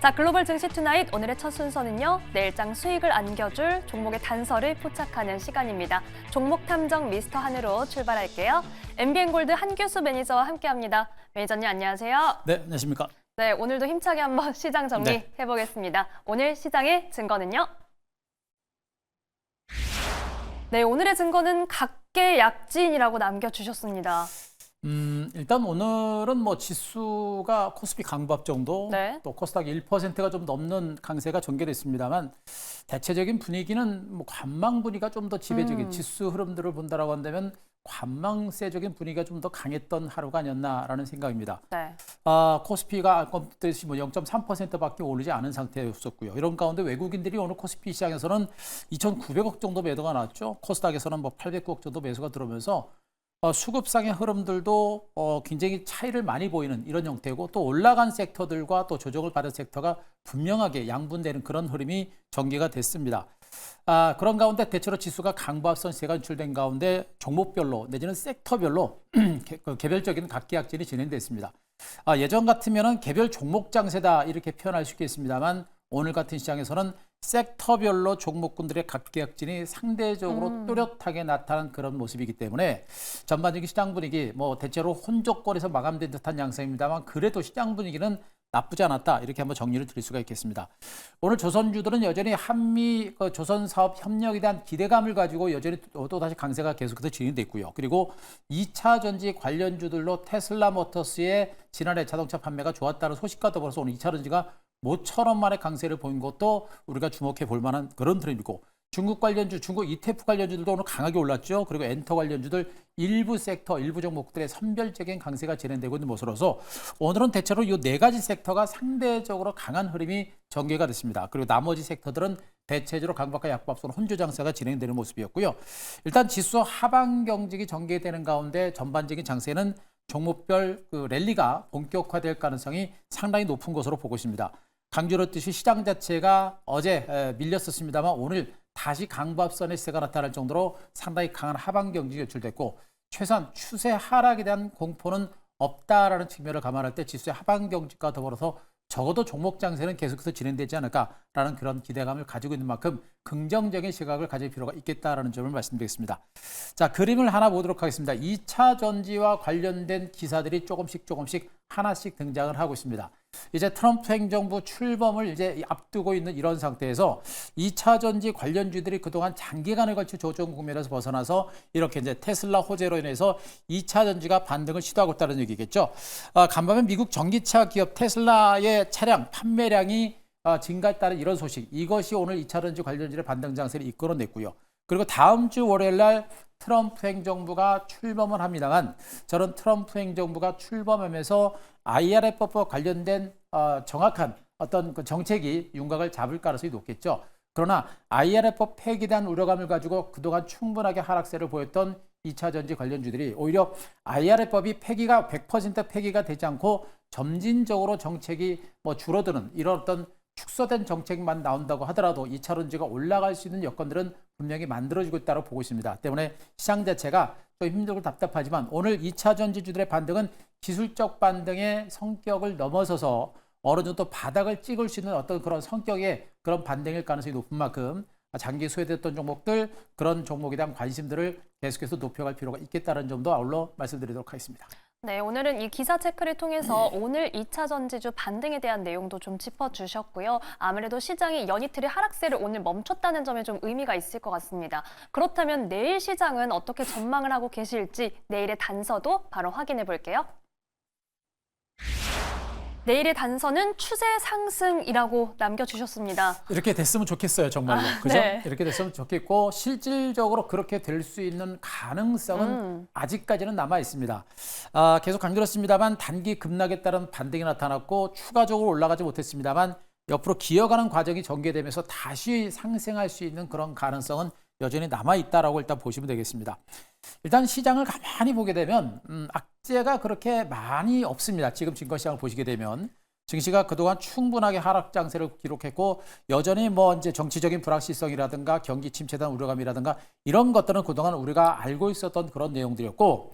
자, 글로벌 증시 투나잇 오늘의 첫 순서는요. 내일장 수익을 안겨줄 종목의 단서를 포착하는 시간입니다. 종목 탐정 미스터 한으로 출발할게요. MBN골드 한규수 매니저와 함께합니다. 매니저님 안녕하세요. 네, 안녕하십니까. 네, 오늘도 힘차게 한번 시장 정리해보겠습니다. 오늘 시장의 증거는요. 네, 오늘의 증거는 각계약진이라고 남겨주셨습니다. 일단 오늘은 뭐 지수가 코스피 강보합 정도, 네. 또 코스닥 1%가 좀 넘는 강세가 전개됐습니다만 대체적인 분위기는 뭐 관망 분위기가 좀 더 지배적인 지수 흐름들을 본다라고 한다면 관망세적인 분위기가 좀 더 강했던 하루가 아니었나라는 생각입니다. 네. 코스피가 아까 뜻이 뭐 0.3%밖에 오르지 않은 상태였었고요. 이런 가운데 외국인들이 오늘 코스피 시장에서는 2,900억 정도 매도가 나왔죠. 코스닥에서는 뭐 809억 정도 매수가 들어오면서 수급상의 흐름들도 굉장히 차이를 많이 보이는 이런 형태고, 또 올라간 섹터들과 또 조정을 받은 섹터가 분명하게 양분되는 그런 흐름이 전개가 됐습니다. 그런 가운데 대체로 지수가 강보합선세가 연출된 가운데 종목별로 내지는 섹터별로 개별적인 각계약진이 진행됐습니다. 예전 같으면은 개별 종목 장세다 이렇게 표현할 수 있겠습니다만 오늘 같은 시장에서는 섹터별로 종목군들의 각계약진이 상대적으로 뚜렷하게 나타난 그런 모습이기 때문에 전반적인 시장 분위기 뭐 대체로 혼조권에서 마감된 듯한 양상입니다만 그래도 시장 분위기는 나쁘지 않았다 이렇게 한번 정리를 드릴 수가 있겠습니다. 오늘 조선주들은 여전히 한미 조선사업협력에 대한 기대감을 가지고 여전히 또다시 강세가 계속해서 진행돼 있고요. 그리고 2차 전지 관련주들로 테슬라 모터스의 지난해 자동차 판매가 좋았다는 소식과 더불어서 오늘 2차 전지가 모처럼 만의 강세를 보인 것도 우리가 주목해 볼 만한 그런 흐름이고, 중국 관련주, 중국 ETF 관련주들도 오늘 강하게 올랐죠. 그리고 엔터 관련주들 일부 섹터, 일부 종목들의 선별적인 강세가 진행되고 있는 모습으로서 오늘은 대체로 이 네 가지 섹터가 상대적으로 강한 흐름이 전개가 됐습니다. 그리고 나머지 섹터들은 대체적으로 강박과 약박선 혼조 장세가 진행되는 모습이었고요. 일단 지수 하방 경직이 전개되는 가운데 전반적인 장세는 종목별 랠리가 본격화될 가능성이 상당히 높은 것으로 보고 있습니다. 강조했듯이 시장 자체가 어제 밀렸었습니다만 오늘 다시 강보합선의 시세가 나타날 정도로 상당히 강한 하방 경직이 연출됐고, 최소한 추세 하락에 대한 공포는 없다라는 측면을 감안할 때 지수의 하방 경직과 더불어서 적어도 종목 장세는 계속해서 진행되지 않을까라는 그런 기대감을 가지고 있는 만큼 긍정적인 시각을 가질 필요가 있겠다라는 점을 말씀드리겠습니다. 자, 그림을 하나 보도록 하겠습니다. 2차 전지와 관련된 기사들이 조금씩 하나씩 등장을 하고 있습니다. 이제 트럼프 행정부 출범을 이제 앞두고 있는 이런 상태에서 2차 전지 관련주들이 그동안 장기간에 걸쳐 조정 국면에서 벗어나서 이렇게 이제 테슬라 호재로 인해서 2차 전지가 반등을 시도하고 있다는 얘기겠죠. 간밤에 미국 전기차 기업 테슬라의 차량 판매량이 증가했다는 이런 소식, 이것이 오늘 2차 전지 관련주의 반등 장세를 이끌어냈고요. 그리고 다음 주 월요일 날 트럼프 행정부가 출범을 합니다만, 저는 트럼프 행정부가 출범하면서 IRA법과 관련된 정확한 어떤 그 정책이 윤곽을 잡을 가능성이 높겠죠. 그러나 IRA법 폐기에 대한 우려감을 가지고 그동안 충분하게 하락세를 보였던 2차 전지 관련주들이 오히려 IRA법이 100% 폐기가 되지 않고 점진적으로 정책이 뭐 줄어드는 이런 어떤 축소된 정책만 나온다고 하더라도 2차 전지가 올라갈 수 있는 여건들은 분명히 만들어지고 있다고 보고 있습니다. 때문에 시장 자체가 좀 힘들고 답답하지만 오늘 2차 전지주들의 반등은 기술적 반등의 성격을 넘어서서 어느 정도 바닥을 찍을 수 있는 어떤 그런 성격의 그런 반등일 가능성이 높은 만큼 장기 소외됐던 종목들, 그런 종목에 대한 관심들을 계속해서 높여갈 필요가 있겠다는 점도 아울러 말씀드리도록 하겠습니다. 네, 오늘은 이 기사 체크를 통해서 오늘 2차 전지주 반등에 대한 내용도 좀 짚어주셨고요. 아무래도 시장이 연이틀의 하락세를 오늘 멈췄다는 점에 좀 의미가 있을 것 같습니다. 그렇다면 내일 시장은 어떻게 전망을 하고 계실지 내일의 단서도 바로 확인해 볼게요. 내일의 단서는 추세 상승이라고 남겨주셨습니다. 이렇게 됐으면 좋겠어요, 정말로. 그죠? 네. 이렇게 됐으면 좋겠고, 실질적으로 그렇게 될 수 있는 가능성은 아직까지는 남아 있습니다. 계속 강조했습니다만 단기 급락에 따른 반등이 나타났고 추가적으로 올라가지 못했습니다만 옆으로 기어가는 과정이 전개되면서 다시 상승할 수 있는 그런 가능성은 여전히 남아있다라고 일단 보시면 되겠습니다. 일단 시장을 가만히 보게 되면 악재가 그렇게 많이 없습니다. 지금 증권시장을 보시게 되면 증시가 그동안 충분하게 하락 장세를 기록했고, 여전히 뭐 이제 정치적인 불확실성이라든가 경기 침체에 대한 우려감이라든가 이런 것들은 그동안 우리가 알고 있었던 그런 내용들이었고,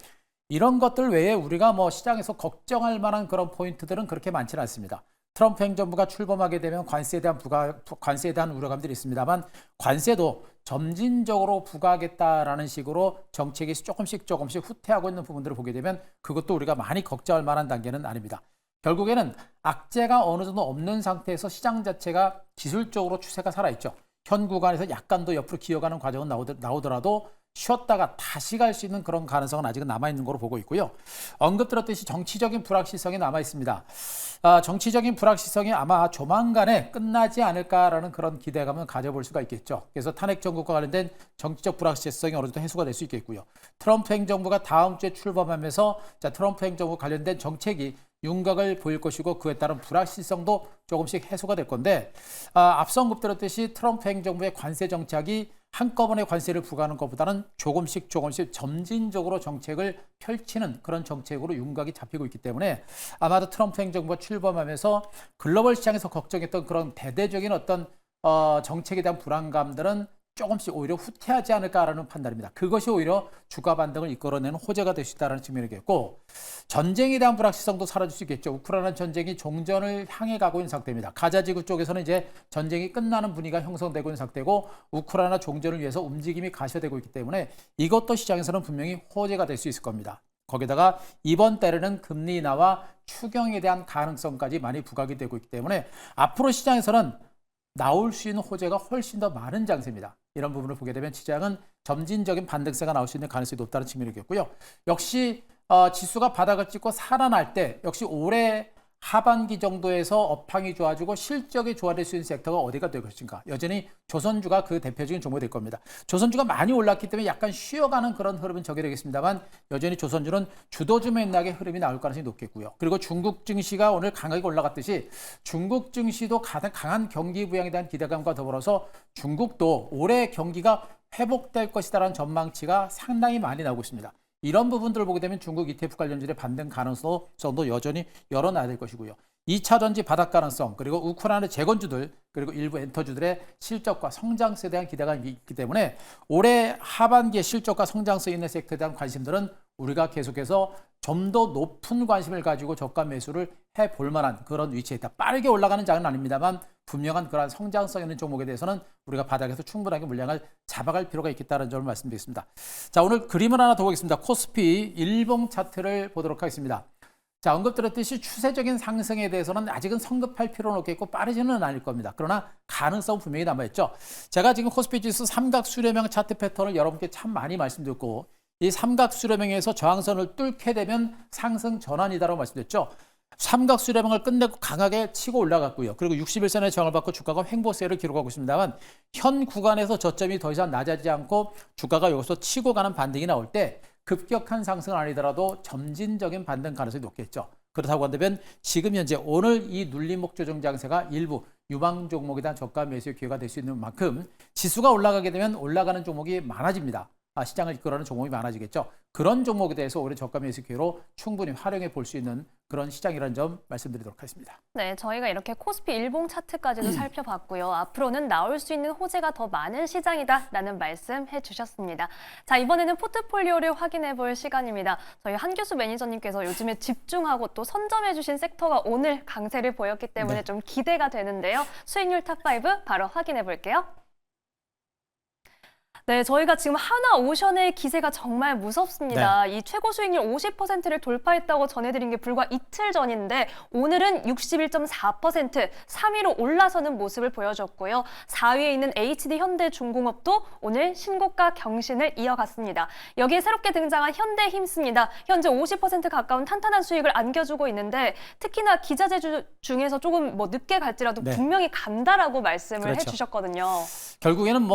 이런 것들 외에 우리가 뭐 시장에서 걱정할 만한 그런 포인트들은 그렇게 많지는 않습니다. 트럼프 행정부가 출범하게 되면 관세에 대한 우려감들이 있습니다만 관세도 점진적으로 부과하겠다라는 식으로 정책이 조금씩 후퇴하고 있는 부분들을 보게 되면 그것도 우리가 많이 걱정할 만한 단계는 아닙니다. 결국에는 악재가 어느 정도 없는 상태에서 시장 자체가 기술적으로 추세가 살아있죠. 현 구간에서 약간 더 옆으로 기어가는 과정은 나오더라도 쉬었다가 다시 갈 수 있는 그런 가능성은 아직은 남아있는 거로 보고 있고요. 언급드렸듯이 정치적인 불확실성이 남아있습니다. 정치적인 불확실성이 아마 조만간에 끝나지 않을까라는 그런 기대감을 가져볼 수가 있겠죠. 그래서 탄핵 정국과 관련된 정치적 불확실성이 어느 정도 해소가 될 수 있겠고요. 트럼프 행정부가 다음 주에 출범하면서 트럼프 행정부 관련된 정책이 윤곽을 보일 것이고 그에 따른 불확실성도 조금씩 해소가 될 건데 앞서 언급드렸듯이 트럼프 행정부의 관세 정책이 한꺼번에 관세를 부과하는 것보다는 조금씩 점진적으로 정책을 펼치는 그런 정책으로 윤곽이 잡히고 있기 때문에 아마도 트럼프 행정부가 출범하면서 글로벌 시장에서 걱정했던 그런 대대적인 어떤 정책에 대한 불안감들은 조금씩 오히려 후퇴하지 않을까라는 판단입니다. 그것이 오히려 주가 반등을 이끌어내는 호재가 될 수 있다는 측면이겠고 전쟁에 대한 불확실성도 사라질 수 있겠죠. 우크라이나 전쟁이 종전을 향해 가고 있는 상태입니다. 가자 지구 쪽에서는 이제 전쟁이 끝나는 분위기가 형성되고 있는 상태고 우크라이나 종전을 위해서 움직임이 가셔되고 있기 때문에 이것도 시장에서는 분명히 호재가 될 수 있을 겁니다. 거기다가 이번 달에는 금리 인하와 추경에 대한 가능성까지 많이 부각이 되고 있기 때문에 앞으로 시장에서는 나올 수 있는 호재가 훨씬 더 많은 장세입니다. 이런 부분을 보게 되면 시장은 점진적인 반등세가 나올 수 있는 가능성이 높다는 측면이겠고요. 역시 지수가 바닥을 찍고 살아날 때 역시 올해 하반기 정도에서 업황이 좋아지고 실적이 좋아질 수 있는 섹터가 어디가 될 것인가. 여전히 조선주가 그 대표적인 종목이 될 겁니다. 조선주가 많이 올랐기 때문에 약간 쉬어가는 그런 흐름은 적용되겠습니다만 여전히 조선주는 주도주 맥락의 흐름이 나올 가능성이 높겠고요. 그리고 중국 증시가 오늘 강하게 올라갔듯이 중국 증시도 가장 강한 경기 부양에 대한 기대감과 더불어서 중국도 올해 경기가 회복될 것이다라는 전망치가 상당히 많이 나오고 있습니다. 이런 부분들을 보게 되면 중국 ETF 관련주의 반등 가능성도 여전히 열어놔야 될 것이고요. 2차 전지 바닥 가능성, 그리고 우크라이나 재건주들, 그리고 일부 엔터주들의 실적과 성장세에 대한 기대가 있기 때문에 올해 하반기에 실적과 성장세 있는 섹터에 대한 관심들은 우리가 계속해서 좀 더 높은 관심을 가지고 저가 매수를 해볼 만한 그런 위치에 있다. 빠르게 올라가는 장은 아닙니다만 분명한 그러한 성장성 있는 종목에 대해서는 우리가 바닥에서 충분하게 물량을 잡아갈 필요가 있겠다는 점을 말씀드리겠습니다. 자, 오늘 그림을 하나 더 보겠습니다. 코스피 일봉 차트를 보도록 하겠습니다. 자, 언급드렸듯이 추세적인 상승에 대해서는 아직은 성급할 필요는 없겠고 빠르지는 않을 겁니다. 그러나 가능성은 분명히 남아있죠. 제가 지금 코스피 지수 삼각 수렴형 차트 패턴을 여러분께 참 많이 말씀드렸고 이 삼각 수렴형에서 저항선을 뚫게 되면 상승 전환이다라고 말씀드렸죠. 삼각 수렴형을 끝내고 강하게 치고 올라갔고요. 그리고 61선의 저항을 받고 주가가 횡보세를 기록하고 있습니다만 현 구간에서 저점이 더 이상 낮아지지 않고 주가가 여기서 치고 가는 반등이 나올 때 급격한 상승은 아니더라도 점진적인 반등 가능성이 높겠죠. 그렇다고 한다면 지금 현재 오늘 이 눌림목 조정 장세가 일부 유망 종목에 대한 저가 매수의 기회가 될 수 있는 만큼 지수가 올라가게 되면 올라가는 종목이 많아집니다. 시장을 이끌어가는 종목이 많아지겠죠. 그런 종목에 대해서 올해 저가 매수 기회로 충분히 활용해 볼 수 있는 그런 시장이라는 점 말씀드리도록 하겠습니다. 네, 저희가 이렇게 코스피 일봉 차트까지도 살펴봤고요. 앞으로는 나올 수 있는 호재가 더 많은 시장이다라는 말씀해 주셨습니다. 자, 이번에는 포트폴리오를 확인해 볼 시간입니다. 저희 한규수 매니저님께서 요즘에 집중하고 또 선점해 주신 섹터가 오늘 강세를 보였기 때문에 좀 기대가 되는데요. 수익률 탑5 바로 확인해 볼게요. 네, 저희가 지금 하나오션의 기세가 정말 무섭습니다. 이 최고 수익률 50%를 돌파했다고 전해드린 게 불과 이틀 전인데 오늘은 61.4% 3위로 올라서는 모습을 보여줬고요. 4위에 있는 HD현대중공업도 오늘 신고가 경신을 이어갔습니다. 여기에 새롭게 등장한 현대힘스입니다. 현재 50% 가까운 탄탄한 수익을 안겨주고 있는데 특히나 기자재 중에서 조금 늦게 갈지라도 분명히 간다라고 말씀을 해주셨거든요. 결국에는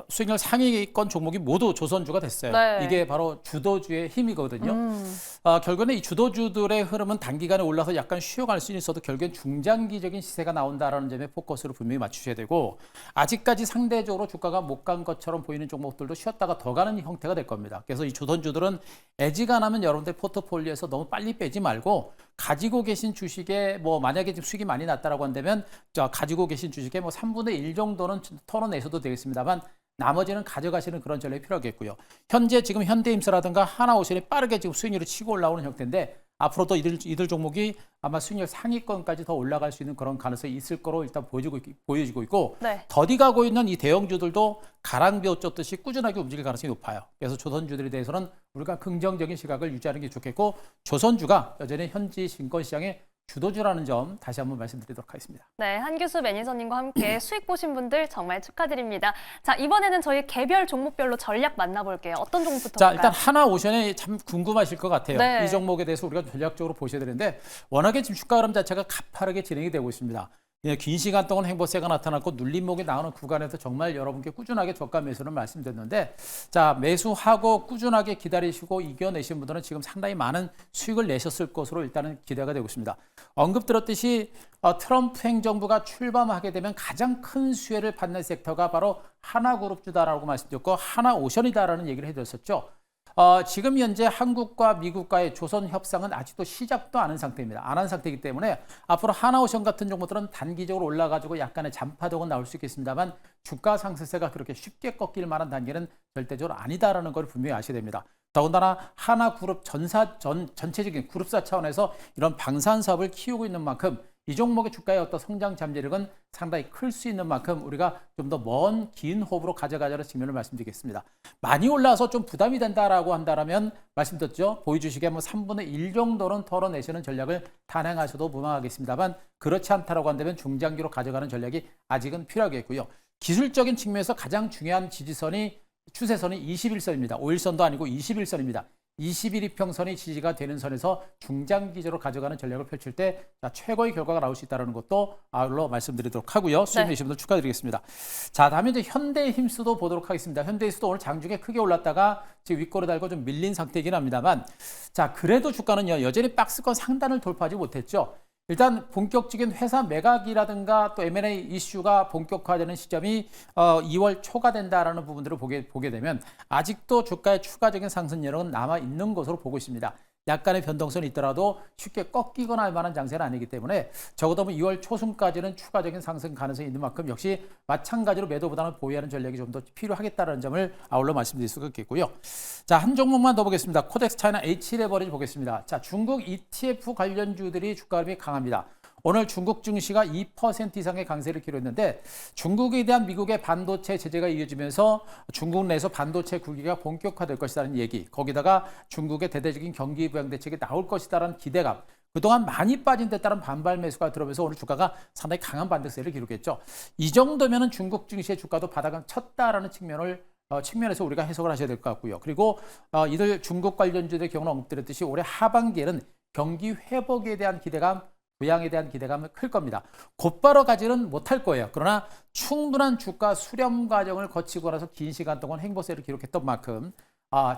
수익률 상위권 종목이 모두 조선주가 됐어요. 이게 바로 주도주의 힘이거든요. 결국에는 이 주도주들의 흐름은 단기간에 올라서 약간 쉬어갈 수 있어도 결국엔 중장기적인 시세가 나온다라는 점에 포커스를 분명히 맞추셔야 되고 아직까지 상대적으로 주가가 못 간 것처럼 보이는 종목들도 쉬었다가 더 가는 형태가 될 겁니다. 그래서 이 조선주들은 애지가 나면 여러분들 포트폴리오에서 너무 빨리 빼지 말고 가지고 계신 주식에 만약에 지금 수익이 많이 났다라고 한다면 가지고 계신 주식의 3분의 1 정도는 털어내셔도 되겠습니다만 나머지는 가져가시는 그런 전략이 필요하겠고요. 현재 지금 현대임스라든가 하나오션이 빠르게 지금 수익률이 치고 올라오는 형태인데 앞으로도 이들 종목이 아마 수익률 상위권까지 더 올라갈 수 있는 그런 가능성이 있을 거로 일단 보여지고 있고 네. 더디 가고 있는 이 대형주들도 가랑비옷 쫓듯이 꾸준하게 움직일 가능성이 높아요. 그래서 조선주들에 대해서는 우리가 긍정적인 시각을 유지하는 게 좋겠고 조선주가 여전히 현지 증권시장의 주도주라는 점 다시 한번 말씀드리도록 하겠습니다. 네, 한규수 매니저님과 함께 수익 보신 분들 정말 축하드립니다. 자, 이번에는 저희 개별 종목별로 전략 만나볼게요. 어떤 종목부터 자, 볼까요? 일단 하나오션이 참 궁금하실 것 같아요. 네. 이 종목에 대해서 우리가 전략적으로 보셔야 되는데 워낙에 지금 주가 흐름 자체가 가파르게 진행이 되고 있습니다. 예, 긴 시간 동안 행보세가 나타났고 눌림목이 나오는 구간에서 정말 여러분께 꾸준하게 저가 매수를 말씀드렸는데 자, 매수하고 꾸준하게 기다리시고 이겨내신 분들은 지금 상당히 많은 수익을 내셨을 것으로 일단은 기대가 되고 있습니다. 언급드렸듯이 트럼프 행정부가 출범하게 되면 가장 큰 수혜를 받는 섹터가 바로 하나그룹주다라고 말씀드렸고 하나오션이다라는 얘기를 해드렸었죠. 지금 현재 한국과 미국과의 조선 협상은 아직도 시작도 안 한 상태입니다. 안 한 상태이기 때문에 앞으로 하나오션 같은 종목들은 단기적으로 올라가지고 약간의 잔파동은 나올 수 있겠습니다만 주가 상승세가 그렇게 쉽게 꺾일 만한 단계는 절대적으로 아니다라는 걸 분명히 아셔야 됩니다. 더군다나 하나그룹 전체적인 그룹사 차원에서 이런 방산 사업을 키우고 있는 만큼 이 종목의 주가의 어떤 성장 잠재력은 상당히 클 수 있는 만큼 우리가 좀 더 먼 긴 호흡으로 가져가자는 측면을 말씀드리겠습니다. 많이 올라와서 좀 부담이 된다라고 한다면 말씀드렸죠. 보여주시기에 뭐 3분의 1 정도는 털어내시는 전략을 단행하셔도 무방하겠습니다만 그렇지 않다라고 한다면 중장기로 가져가는 전략이 아직은 필요하겠고요. 기술적인 측면에서 가장 중요한 지지선이 추세선이 21선입니다. 5일선도 아니고 21선입니다. 21이평선이 지지가 되는 선에서 중장기적으로 가져가는 전략을 펼칠 때 최고의 결과가 나올 수 있다는 것도 아울러 말씀드리도록 하고요. 수익 내신 분들 축하드리겠습니다. 자, 다음에 이제 현대힘스도 보도록 하겠습니다. 현대힘스도 오늘 장중에 크게 올랐다가 지금 윗꼬리 달고 좀 밀린 상태이긴 합니다만 자, 그래도 주가는요 여전히 박스권 상단을 돌파하지 못했죠. 일단 본격적인 회사 매각이라든가 또 M&A 이슈가 본격화되는 시점이 2월 초가 된다라는 부분들을 보게 되면 아직도 주가의 추가적인 상승 여력은 남아 있는 것으로 보고 있습니다. 약간의 변동성이 있더라도 쉽게 꺾이거나 할 만한 장세는 아니기 때문에 적어도 2월 초순까지는 추가적인 상승 가능성이 있는 만큼 역시 마찬가지로 매도보다는 보유하는 전략이 좀 더 필요하겠다는 점을 아울러 말씀드릴 수가 있겠고요. 자, 한 종목만 더 보겠습니다. 코덱스 차이나 H레버리지 보겠습니다. 자, 중국 ETF 관련주들이 주가 흐름이 강합니다. 오늘 중국 증시가 2% 이상의 강세를 기록했는데 중국에 대한 미국의 반도체 제재가 이어지면서 중국 내에서 반도체 굴기가 본격화될 것이라는 얘기, 거기다가 중국의 대대적인 경기 부양 대책이 나올 것이다라는 기대감, 그동안 많이 빠진 데 따른 반발 매수가 들어오면서 오늘 주가가 상당히 강한 반등세를 기록했죠. 이 정도면은 중국 증시의 주가도 바닥은 쳤다라는 측면에서 우리가 해석을 하셔야 될 것 같고요. 그리고 이들 중국 관련주들의 경우는 언급드렸듯이 올해 하반기에는 경기 회복에 대한 기대감, 부양에 대한 기대감은 클 겁니다. 곧바로 가지는 못할 거예요. 그러나 충분한 주가 수렴 과정을 거치고 나서 긴 시간 동안 행보세를 기록했던 만큼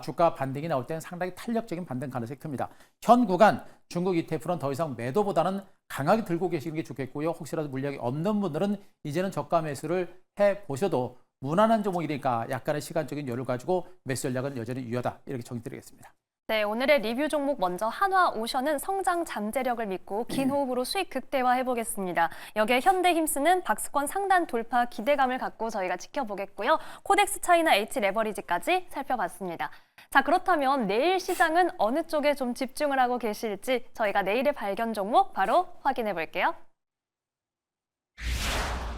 주가 반등이 나올 때는 상당히 탄력적인 반등 가능성이 큽니다. 현 구간 중국 ETF는 더 이상 매도보다는 강하게 들고 계시는 게 좋겠고요. 혹시라도 물량이 없는 분들은 이제는 저가 매수를 해보셔도 무난한 종목이니까 약간의 시간적인 여유를 가지고 매수 전략은 여전히 유효하다. 이렇게 정리드리겠습니다. 네, 오늘의 리뷰 종목 먼저 한화오션은 성장 잠재력을 믿고 긴 호흡으로 수익 극대화 해보겠습니다. 여기에 현대힘스는 박스권 상단 돌파 기대감을 갖고 저희가 지켜보겠고요. 코덱스 차이나 H레버리지까지 살펴봤습니다. 자, 그렇다면 내일 시장은 어느 쪽에 좀 집중을 하고 계실지 저희가 내일의 발견 종목 바로 확인해 볼게요.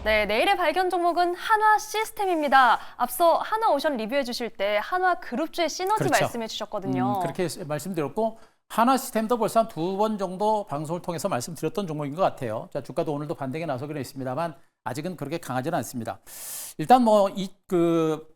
네, 내일의 발견 종목은 한화 시스템입니다. 앞서 한화오션 리뷰해 주실 때 한화 그룹주의 시너지 그렇죠. 말씀해 주셨거든요. 그렇게 말씀드렸고 하나 시스템도 벌써 한 2번 정도 방송을 통해서 말씀드렸던 종목인 것 같아요. 자, 주가도 오늘도 반등에 나서기는 했습니다만 아직은 그렇게 강하지는 않습니다. 일단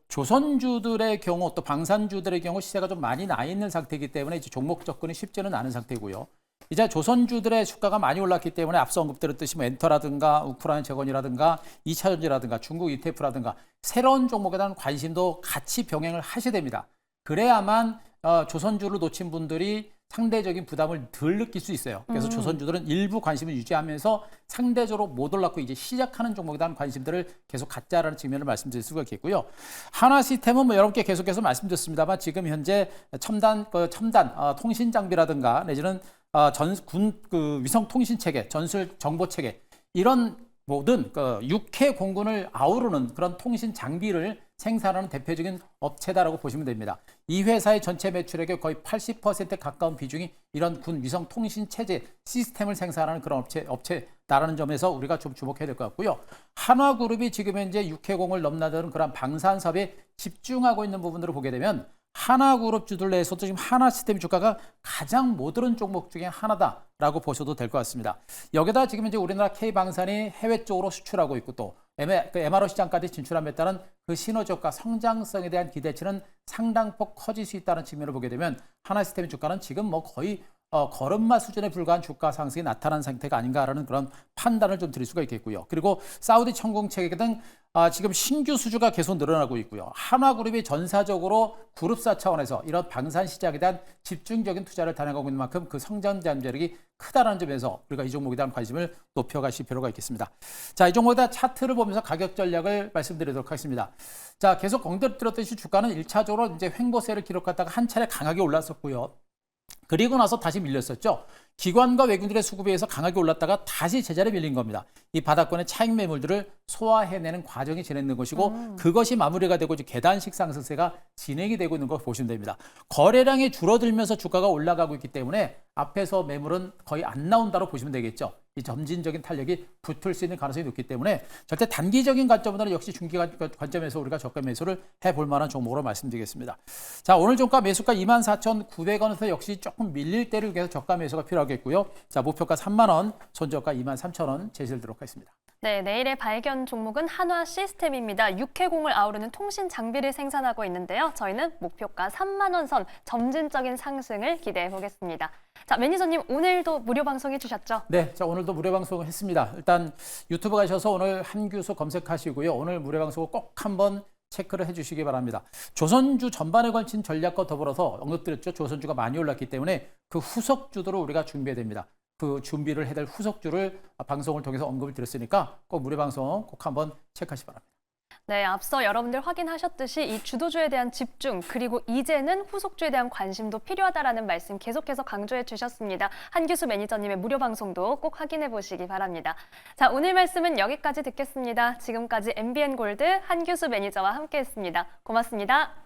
조선주들의 경우 또 방산주들의 경우 시세가 좀 많이 나 있는 상태이기 때문에 이제 종목 접근이 쉽지는 않은 상태고요. 이제 조선주들의 주가가 많이 올랐기 때문에 앞서 언급드렸듯이 엔터라든가 우크라이나 재건이라든가 2차전지라든가 중국 ETF라든가 새로운 종목에 대한 관심도 같이 병행을 하셔야 됩니다. 그래야만 조선주를 놓친 분들이 상대적인 부담을 덜 느낄 수 있어요. 그래서 조선주들은 일부 관심을 유지하면서 상대적으로 못 올랐고 이제 시작하는 종목에 대한 관심들을 계속 갖자라는 측면을 말씀드릴 수가 있겠고요. 한화 시스템은 여러분께 계속해서 말씀드렸습니다만 지금 현재 첨단 통신 장비라든가 내지는 위성 통신 체계, 전술 정보 체계 이런 모든 육해 공군을 아우르는 그런 통신 장비를 생산하는 대표적인 업체다라고 보시면 됩니다. 이 회사의 전체 매출액의 거의 80% 가까운 비중이 이런 군 위성 통신 체제 시스템을 생산하는 그런 업체다라는 점에서 우리가 좀 주목해야 될 것 같고요. 한화그룹이 지금 현재 육해공을 넘나드는 그런 방산 사업에 집중하고 있는 부분들을 보게 되면 하나그룹 주들 내에서도 지금 하나시스템 주가가 가장 모드른 종목 중에 하나다라고 보셔도 될 것 같습니다. 여기다 지금 이제 우리나라 K방산이 해외 쪽으로 수출하고 있고 또 MRO 시장까지 진출함에 따른 그 시너지효과 성장성에 대한 기대치는 상당폭 커질 수 있다는 측면을 보게 되면 하나시스템 주가는 지금 뭐 거의 걸음마 수준에 불과한 주가 상승이 나타난 상태가 아닌가라는 그런 판단을 좀 드릴 수가 있겠고요. 그리고 사우디 천공체계 등 지금 신규 수주가 계속 늘어나고 있고요. 한화그룹이 전사적으로 그룹사 차원에서 이런 방산 시장에 대한 집중적인 투자를 단행하고 있는 만큼 그 성장 잠재력이 크다는 점에서 우리가 이 종목에 대한 관심을 높여가실 필요가 있겠습니다. 자, 이 종목에 대한 차트를 보면서 가격 전략을 말씀드리도록 하겠습니다. 자, 계속 공들었듯이 주가는 1차적으로 이제 횡보세를 기록하다가 한 차례 강하게 올랐었고요. 그리고 나서 다시 밀렸었죠. 기관과 외국인들의 수급에 의해서 강하게 올랐다가 다시 제자리에 밀린 겁니다. 이 바닥권의 차익 매물들을 소화해내는 과정이 진행된 것이고 그것이 마무리가 되고 이제 계단식 상승세가 진행이 되고 있는 걸 보시면 됩니다. 거래량이 줄어들면서 주가가 올라가고 있기 때문에 앞에서 매물은 거의 안 나온다고 보시면 되겠죠. 이 점진적인 탄력이 붙을 수 있는 가능성이 높기 때문에 절대 단기적인 관점보다는 역시 중기 관점에서 우리가 저가 매수를 해볼 만한 종목으로 말씀드리겠습니다. 자, 오늘 종가 매수가 24,900원에서 역시 조금 밀릴 때를 위해서 저가 매수가 필요하겠고요. 자, 목표가 3만 원, 손저가 23,000원 제시하도록 하겠습니다. 네, 내일의 발견 종목은 한화 시스템입니다. 육해공을 아우르는 통신 장비를 생산하고 있는데요. 저희는 목표가 3만 원 선 점진적인 상승을 기대해 보겠습니다. 자, 매니저님 오늘도 무료 방송해 주셨죠? 네, 자, 오늘도 무료 방송을 했습니다. 일단 유튜브 가셔서 오늘 한규수 검색하시고요. 오늘 무료 방송을 꼭 한번 체크를 해주시기 바랍니다. 조선주 전반에 걸친 전략과 더불어서 언급드렸죠. 조선주가 많이 올랐기 때문에 그 후속주들을 우리가 준비해야 됩니다. 그 준비를 해야 될 후속주를 방송을 통해서 언급을 드렸으니까 꼭 무료 방송 꼭 한번 체크하시기 바랍니다. 네, 앞서 여러분들 확인하셨듯이 이 주도주에 대한 집중 그리고 이제는 후속주에 대한 관심도 필요하다라는 말씀 계속해서 강조해 주셨습니다. 한규수 매니저님의 무료 방송도 꼭 확인해 보시기 바랍니다. 자, 오늘 말씀은 여기까지 듣겠습니다. 지금까지 MBN골드 한규수 매니저와 함께했습니다. 고맙습니다.